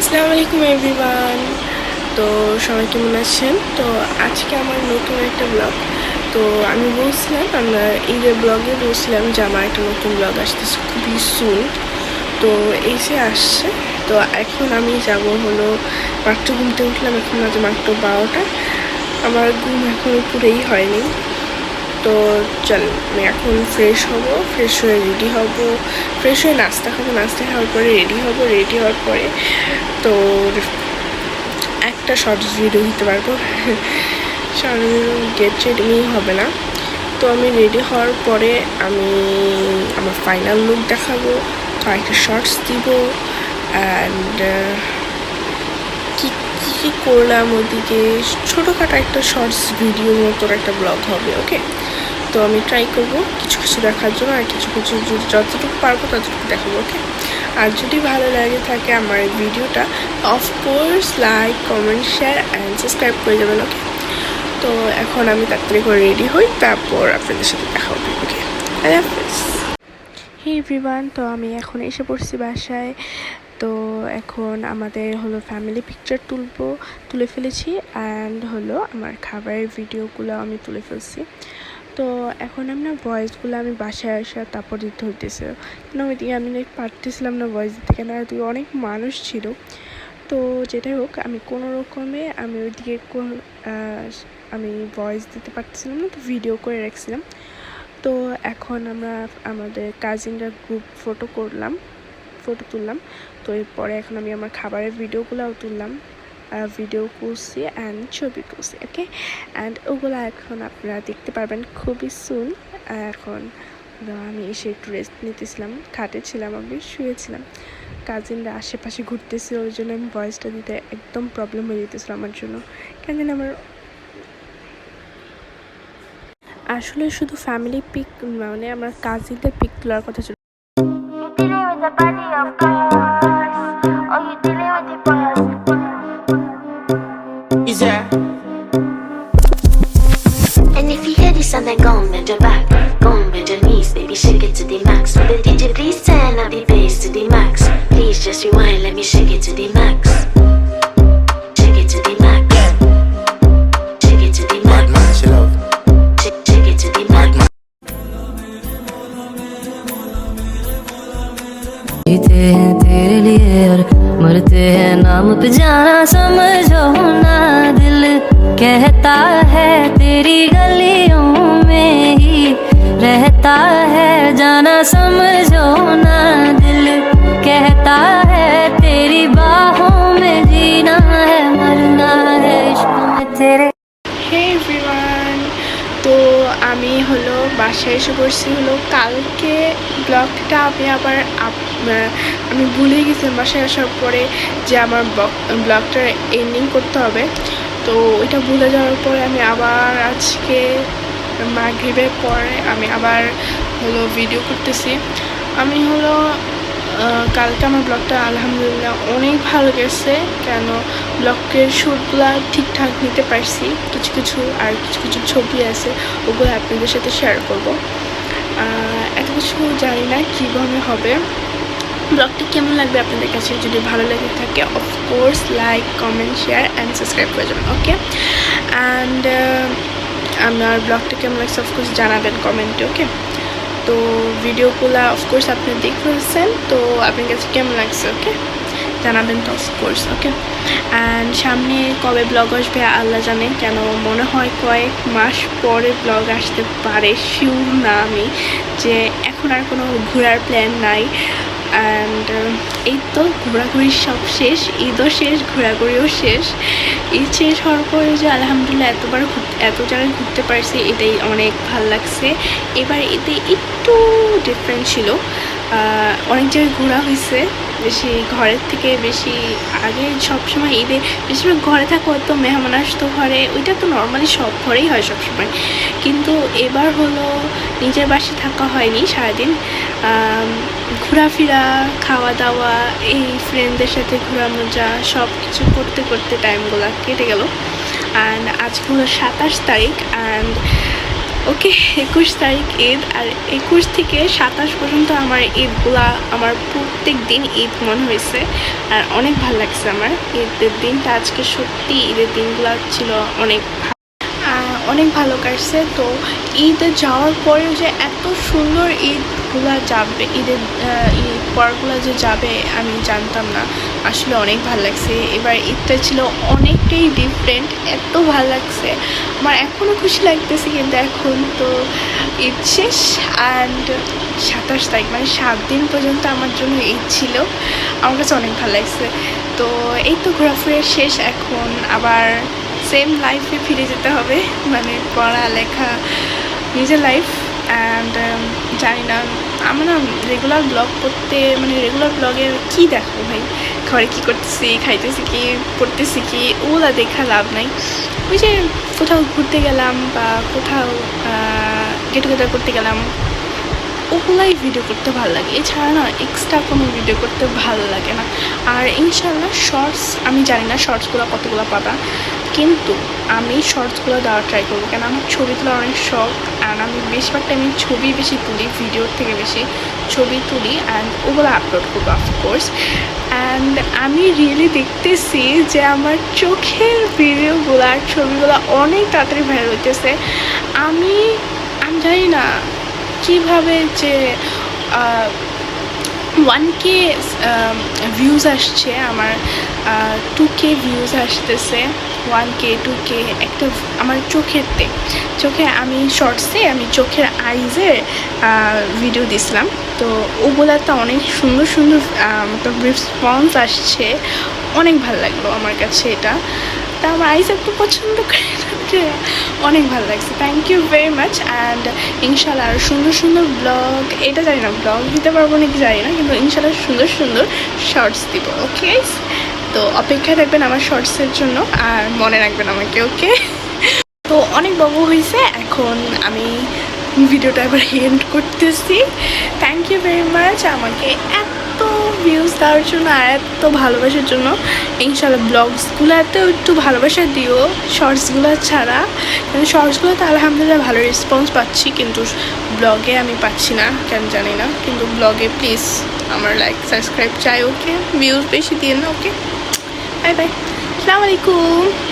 আসসালামু আলাইকুম এভরিওয়ান। তো সবাই কেমন আছেন? তো আজকে আমার নতুন একটা ব্লগ। তো আমি বলছিলাম আমরা ঈদের ব্লগে বলছিলাম যে আমার একটা নতুন ব্লগ আসতেছে খুবই সুন। তো এসে আসছে। তো এখন আমি যাব হলো মাত্র ঘুমতে উঠলাম, এখন আজ মাত্র 12টা। আমার ঘুম এখনও পুরোই হয়নি। তো চল আমি এখন ফ্রেশ হব, ফ্রেশ হয়ে রেডি হব, ফ্রেশ হয়ে নাস্তা খাবো, নাস্তা খাওয়ার পরে রেডি হব, রেডি হওয়ার পরে তো একটা শর্টস ভিডিও দিতে পারবো। শর্ট ভিডিও গেট রেডি হবে না। তো আমি রেডি হওয়ার পরে আমি আমার ফাইনাল লুক দেখাবো, কয়েকটা শর্টস দিব অ্যান্ড কী কী করলাম ওদিকে ছোটোখাটো একটা শর্টস ভিডিও মতোর একটা ব্লগ হবে। ওকে, তো আমি ট্রাই করবো কিছু কিছু দেখার জন্য, আর কিছু কিছু যতটুকু পারবো ততটুকু দেখাবো। ওকে, আর যদি ভালো লাগে থাকে আমার এই ভিডিওটা of course like, comment, share and subscribe করে যাবেন। ওকে, তো এখন আমি তাড়াতাড়ি করে রেডি হই, তারপর আপনাদের সাথে দেখা হবে। ওকে, আল্লাহ হাফেজ। হে এভরিওয়ান, তো আমি এখন এসে পড়ছি বাসায়। তো এখন আমাদের হলো ফ্যামিলি পিকচার তুলে ফেলেছি অ্যান্ড হলো আমার খাবারের ভিডিওগুলো আমি তুলে ফেলছি। তো এখন আমরা ভয়েসগুলো আমি বাসায় আসা তারপর দিতে হইতেছে, কেন ওইদিকে আমি পারতেছিলাম না ভয়েস দিতে, কেন ওইদিকে অনেক মানুষ ছিল। তো যেটাই হোক, আমি কোনো রকমে আমি ওইদিকে আমি ভয়েস দিতে পারতেছিলাম না, তো ভিডিও করে রাখছিলাম। তো এখন আমরা আমাদের কাজিনরা গ্রুপ ফটো তুললাম। তো এরপরে এখন আমি আমার খাবারের ভিডিওগুলোও তুললাম, ভিডিও করছি অ্যান্ড ছবি তুলছি। ওকে, অ্যান্ড ওগুলো এখন আপনারা দেখতে পারবেন খুবই সুন। এখন আমি এসে একটু রেস্ট নিতেছিলাম, খাটে ছিলাম, আমি শুয়েছিলাম। কাজিনরা আশেপাশে ঘুরতেছিল, ওই জন্য আমি ভয়েসটা দিতে একদম প্রবলেম হয়ে যেতেছিলো আমার জন্য। কেন আমার আসলে শুধু ফ্যামিলি পিক মানে আমার কাজিনদের পিক তোলার কথা ছিল। And if you hear this and then go and bend your back, go and bend your knees, baby, shake it to the max. But the DJ please turn up the bass to the max. Please just rewind, let me shake it to the max. Shake it to the max. Shake it to the max. Shake it to the max. जीते हैं तेरे लिए और मरते हैं नाम पे, जाना समझो ना। दिल कहता है तेरी गलियों में ही रहता है, जाना समझो ना। दिल कहता है तेरी बाहों में जीना है, मरना है इश्क में तेरे। হে এভরিওয়ান, তো আমি হলো বাসায় এসে পড়ছি। হলো কালকে ব্লগটা আমি ভুলে গেছিলাম বাসায় আসার পরে যে আমার ব্লগটার এন্ডিং করতে হবে। তো ওইটা ভুলে যাওয়ার পরে আমি আবার আজকে মাগরিবের পরে আমি আবার হলো ভিডিও করতেছি। আমি হলো কালকে আমার ব্লগটা আলহামদুলিল্লাহ অনেক ভালো গেছে, কেন ব্লগের শ্যুটগুলো ঠিকঠাক নিতে পারছি, কিছু কিছু ছবি আছে, ওগুলো আপনাদের সাথে শেয়ার করব। এত কিছু জানি না কীভাবে হবে, ব্লগটি কেমন লাগবে আপনাদের কাছে। যদি ভালো লেগে থাকে of course like, comment, share and subscribe করে যাবেন। ওকে, অ্যান্ড আমার ব্লগটা কেমন লাগছে অফকোর্স জানাবেন কমেন্টে। ওকে, তো ভিডিওগুলো অফকোর্স আপনি দেখতেছেন, তো আপনার কাছে কেমন লাগছে ওকে জানাবেন তো অফকোর্স। ওকে, অ্যান্ড সামনে কবে ব্লগ আসবে আল্লাহ জানে, কেন মনে হয় কয়েক মাস পরে ব্লগ আসতে পারে, শিওর না আমি, যে এখন আর কোনো ঘোরার প্ল্যান নাই। অ্যান্ড এই তো ঘোরাঘুরি সব শেষ, ঈদও শেষ, ঘোরাঘুরিও শেষ। ঈদ শেষ হওয়ার পরে যে আলহামদুলিল্লাহ এত জায়গায় ঘুরতে পারছি, এটাই অনেক ভালো লাগছে। এবার এতে একটু ডিফারেন্ট ছিল, অনেক জায়গায় ঘোরা হয়েছে, বেশি ঘরের থেকে বেশি। আগে সবসময় ঈদে বেশিরভাগ ঘরে থাকা হতো, মেহমান আসতো ঘরে, ওইটা তো নর্মালি সব ঘরেই হয় সবসময়, কিন্তু এবার হলো নিজের বাসায় থাকা হয়নি সারাদিন। ঘোরাফেরা, খাওয়া দাওয়া, এই ফ্রেন্ডদের সাথে ঘোরা মজা সব কিছু করতে করতে টাইমগুলো কেটে গেল। অ্যান্ড আজকে হলো 27 তারিখ, অ্যান্ড ওকে 21 তারিখ ঈদ, আর 21 থেকে 27 পর্যন্ত আমার ঈদগুলা আমার প্রত্যেক দিন ঈদ মনে হয়েছে, আর অনেক ভালো লাগছে আমার ঈদের দিনটা। আজকে সত্যি ঈদের দিনগুলো ছিল অনেক ভালো কাটছে। তো ঈদে যাওয়ার পরেও যে এত সুন্দর ঈদগুলা যাবে, ঈদের ঈদ পরগুলো যে যাবে আমি জানতাম না, আসলে অনেক ভালো লাগছে। এবার ঈদটা ছিল অনেকটাই ডিফারেন্ট, এত ভালো লাগছে আমার, এখনও খুশি লাগতেছে। কিন্তু এখন তো ঈদ শেষ, অ্যান্ড 27 তারিখ মানে 7 দিন পর্যন্ত আমার জন্য ঈদ ছিল, আমার কাছে অনেক ভালো লাগছে। তো এই তো ঘোরাফেরা শেষ, এখন আবার সেম লাইফে ফিরে যেতে হবে, মানে পড়ালেখা, নিজের লাইফ। অ্যান্ড জানি না, আমার না রেগুলার ব্লগ করতে, মানে রেগুলার ব্লগের কী দেখো ভাই, ঘরে কী করতেছি, খাইতেছি কি, পড়তেছি কি, ওগুলা দেখা লাভ নাই। ওই যে কোথাও ঘুরতে গেলাম বা কোথাও গেট টুগেদার করতে গেলাম, ওগুলাই ভিডিও করতে ভালো লাগে, এছাড়া না এক্সট্রা কোনো ভিডিও করতে ভালো লাগে না। আর ইনশাল্লাহ শর্টস, আমি জানি না শর্টসগুলো কতগুলো পাবা, কিন্তু আমি শর্টসগুলো দেওয়ার ট্রাই করবো, কেন আমার ছবি তোলার অনেক শখ, অ্যান্ড আমি বেশিরভাগ টাইমে ছবি বেশি তুলি, ভিডিওর থেকে বেশি ছবি তুলি, অ্যান্ড ওগুলো আপলোড করবো অফকোর্স। অ্যান্ড আমি রিয়েলি দেখতেছি যে আমার চোখের ভিডিওগুলো আর ছবিগুলো অনেক তাড়াতাড়ি ভাইরাল হইতেছে। আমি জানি না কীভাবে যে 1K ভিউজ আসছে আমার, 2K ভিউজ আসতেছে, 1K 2K একটা আমার চোখে আমি শর্টসে আমি চোখের আইজের ভিডিও দিছিলাম, তো ওগুলাতে অনেক সুন্দর সুন্দর রেসপন্স আসছে, অনেক ভালো লাগলো আমার কাছে এটা। তা আমার আইজ একটু পছন্দ করে, অনেক ভালো লাগছে, thank you very much. And ইনশাল্লাহ আরও সুন্দর সুন্দর ব্লগ, এটা জানি না ব্লগ দিতে পারবো নাকি জানি না, কিন্তু ইনশাল্লাহ সুন্দর সুন্দর শর্টস দিব। ওকে, তো অপেক্ষায় থাকবেন আমার শর্টসের জন্য, আর মনে রাখবেন আমাকে। ওকে, তো অনেক বড় হয়েছে, এখন আমি ভিডিওটা এবার এন্ড করতেছি। থ্যাংক ইউ ভেরি মাচ আমাকে এত ভিউজ দেওয়ার জন্য আর এত ভালোবাসার জন্য। ইনশাল্লাহ ব্লগসগুলোতেও একটু ভালোবাসা দিও, শর্টসগুলো ছাড়া, কিন্তু শর্টসগুলোতে আলহামদুলিল্লাহ ভালো রেসপন্স পাচ্ছি, কিন্তু ব্লগে আমি পাচ্ছি না, কেন জানি না। কিন্তু ব্লগে প্লিজ আমার লাইক সাবস্ক্রাইব চাই। ওকে, ভিউজ বেশি দিয়ে না। ওকে, বাই বাই, আসসালামু আলাইকুম।